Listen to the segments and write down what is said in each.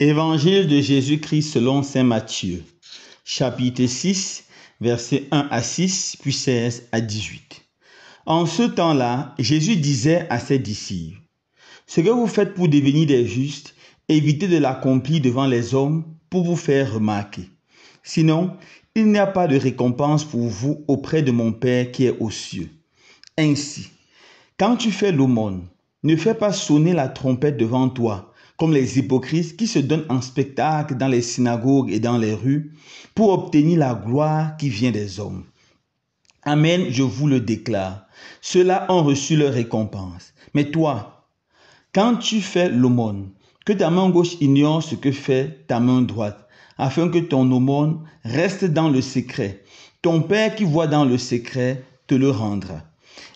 Évangile de Jésus-Christ selon saint Matthieu, chapitre 6, versets 1 à 6, puis 16 à 18. En ce temps-là, Jésus disait à ses disciples, « Ce que vous faites pour devenir des justes, évitez de l'accomplir devant les hommes pour vous faire remarquer. Sinon, il n'y a pas de récompense pour vous auprès de mon Père qui est aux cieux. Ainsi, quand tu fais l'aumône, ne fais pas sonner la trompette devant toi, comme les hypocrites qui se donnent en spectacle dans les synagogues et dans les rues, pour obtenir la gloire qui vient des hommes. Amen, je vous le déclare. Ceux-là ont reçu leur récompense. Mais toi, quand tu fais l'aumône, que ta main gauche ignore ce que fait ta main droite, afin que ton aumône reste dans le secret. Ton Père qui voit dans le secret te le rendra.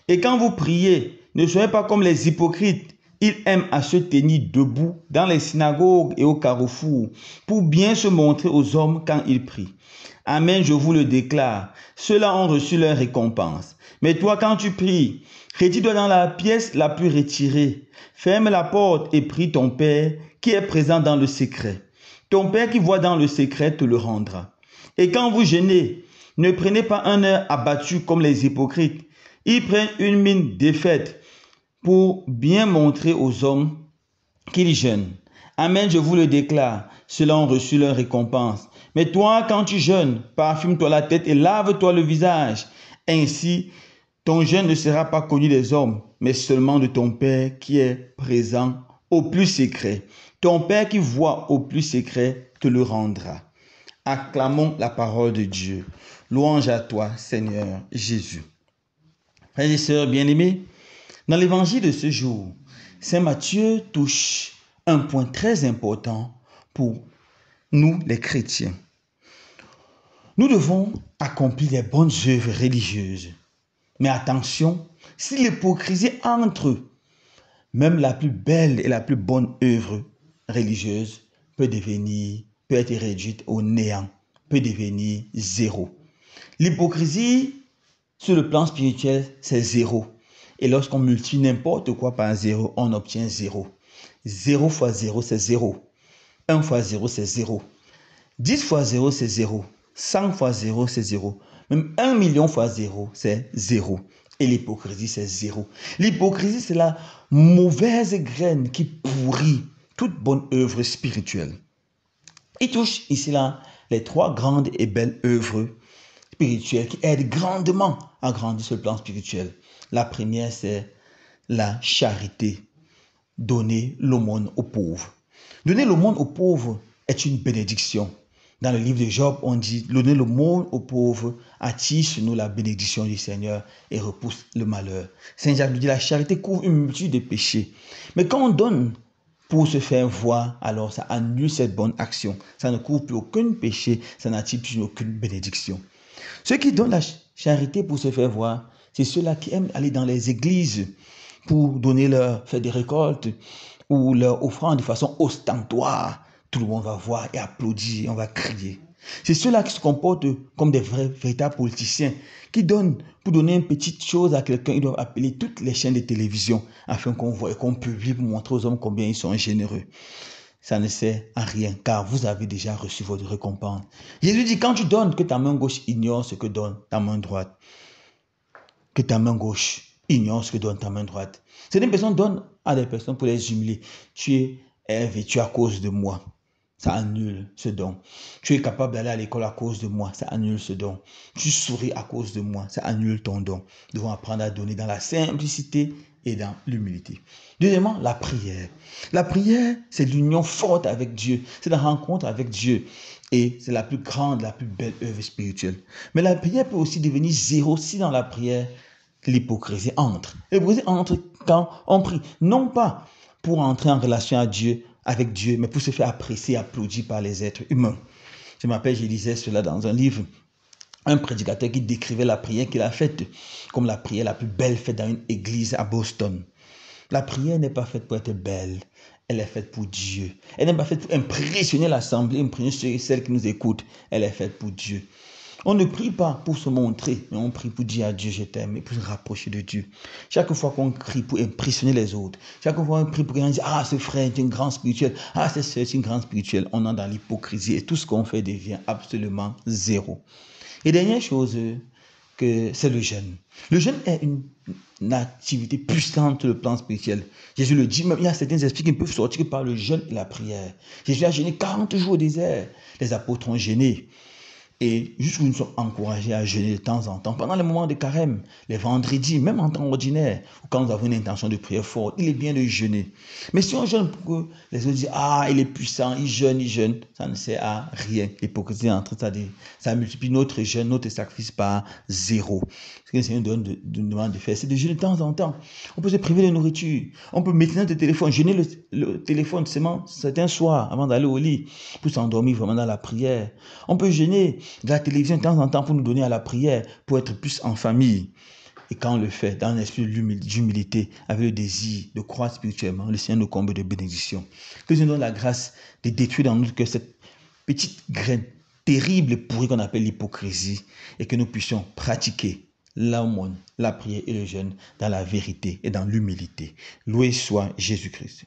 Et quand vous priez, ne soyez pas comme les hypocrites. Ils aiment à se tenir debout dans les synagogues et au carrefour pour bien se montrer aux hommes quand ils prient. Amen, je vous le déclare, ceux-là ont reçu leur récompense. Mais toi, quand tu pries, retire-toi dans la pièce la plus retirée. Ferme la porte et prie ton Père qui est présent dans le secret. Ton Père qui voit dans le secret te le rendra. Et quand vous jeûnez, ne prenez pas un air abattu comme les hypocrites. Ils prennent une mine défaite pour bien montrer aux hommes qu'ils jeûnent. Amen, je vous le déclare, ceux-là ont reçu leur récompense. Mais toi, quand tu jeûnes, parfume-toi la tête et lave-toi le visage. Ainsi, ton jeûne ne sera pas connu des hommes, mais seulement de ton Père qui est présent au plus secret. Ton Père qui voit au plus secret te le rendra. Acclamons la parole de Dieu. Louange à toi, Seigneur Jésus. Frères et sœurs bien-aimés, dans l'évangile de ce jour, saint Matthieu touche un point très important pour nous les chrétiens. Nous devons accomplir des bonnes œuvres religieuses. Mais attention, si l'hypocrisie entre, même la plus belle et la plus bonne œuvre religieuse peut être réduite au néant, peut devenir zéro. L'hypocrisie, sur le plan spirituel, c'est zéro. Et lorsqu'on multiplie n'importe quoi par zéro, on obtient zéro. 0 fois 0, c'est 0. 1 fois 0, c'est 0. 10 fois 0, c'est 0. 100 fois 0, c'est 0. Même 1 million fois 0, c'est 0. Et l'hypocrisie, c'est 0. L'hypocrisie, c'est la mauvaise graine qui pourrit toute bonne œuvre spirituelle. Il touche ici là les trois grandes et belles œuvres spirituelles qui aident grandement à grandir sur le plan spirituel. La première, c'est la charité. Donner l'aumône aux pauvres. Donner l'aumône aux pauvres est une bénédiction. Dans le livre de Job, on dit « Donner l'aumône aux pauvres attire sur nous la bénédiction du Seigneur et repousse le malheur. » Saint Jacques nous dit « La charité couvre une multitude de péchés. » Mais quand on donne pour se faire voir, alors ça annule cette bonne action. Ça ne couvre plus aucun péché, ça n'attire plus aucune bénédiction. Ceux qui donnent la charité pour se faire voir, c'est ceux-là qui aiment aller dans les églises pour donner faire des récoltes ou leur offrande de façon ostentatoire. Tout le monde va voir et applaudir, on va crier. C'est ceux-là qui se comportent comme des véritables politiciens, qui donnent, pour donner une petite chose à quelqu'un, ils doivent appeler toutes les chaînes de télévision afin qu'on voit et qu'on publie pour montrer aux hommes combien ils sont généreux. Ça ne sert à rien, car vous avez déjà reçu votre récompense. Jésus dit, quand tu donnes, que ta main gauche ignore ce que donne ta main droite. Que ta main gauche ignore ce que donne ta main droite. Certaines personnes donnent à des personnes pour les humilier. Tu es vêtu à cause de moi. Ça annule ce don. Tu es capable d'aller à l'école à cause de moi. Ça annule ce don. Tu souris à cause de moi. Ça annule ton don. Nous devons apprendre à donner dans la simplicité et dans l'humilité. Deuxièmement, la prière. La prière, c'est l'union forte avec Dieu. C'est la rencontre avec Dieu. Et c'est la plus grande, la plus belle œuvre spirituelle. Mais la prière peut aussi devenir zéro si dans la prière, l'hypocrisie entre. L'hypocrisie entre quand on prie. Non pas pour entrer en relation avec Dieu, mais pour se faire apprécier, applaudir par les êtres humains. Je lisais cela dans un livre. Un prédicateur qui décrivait la prière qu'il a faite comme la prière la plus belle faite dans une église à Boston. La prière n'est pas faite pour être belle. Elle est faite pour Dieu. Elle n'est pas faite pour impressionner l'assemblée, impressionner celles qui nous écoutent. Elle est faite pour Dieu. On ne prie pas pour se montrer, mais on prie pour dire à Dieu je t'aime et pour se rapprocher de Dieu. Chaque fois qu'on crie pour impressionner les autres, chaque fois qu'on prie pour dire ah ce frère est un grand spirituel, ah cette sœur est une grande spirituelle, on entre dans l'hypocrisie et tout ce qu'on fait devient absolument zéro. Et dernière chose, que c'est le jeûne. Le jeûne est une activité puissante sur le plan spirituel. Jésus le dit, même il y a certains esprits qui ne peuvent sortir par le jeûne et la prière. Jésus a jeûné 40 jours au désert. Les apôtres ont jeûné. Et jusqu'où nous sommes encouragés à jeûner de temps en temps, pendant les moments de carême, les vendredis, même en temps ordinaire, ou quand nous avons une intention de prière forte, il est bien de jeûner. Mais si on jeûne pour que les autres disent, ah, il est puissant, il jeûne, ça ne sert à rien. L'hypocrisie entre ça multiplie notre jeûne, notre sacrifice par zéro. Ce que le Seigneur nous demande de faire, c'est de jeûner de temps en temps. On peut se priver de nourriture. On peut maintenir le téléphone, jeûner le téléphone seulement certains soirs avant d'aller au lit, pour s'endormir vraiment dans la prière. On peut jeûner de la télévision de temps en temps pour nous donner à la prière, pour être plus en famille. Et quand on le fait dans un esprit d'humilité, avec le désir de croître spirituellement, le Seigneur nous comble de bénédictions. Que Dieu nous donne la grâce de détruire dans nous que cette petite graine terrible et pourrie qu'on appelle l'hypocrisie, et que nous puissions pratiquer l'aumône, la prière et le jeûne dans la vérité et dans l'humilité. Loué soit Jésus-Christ.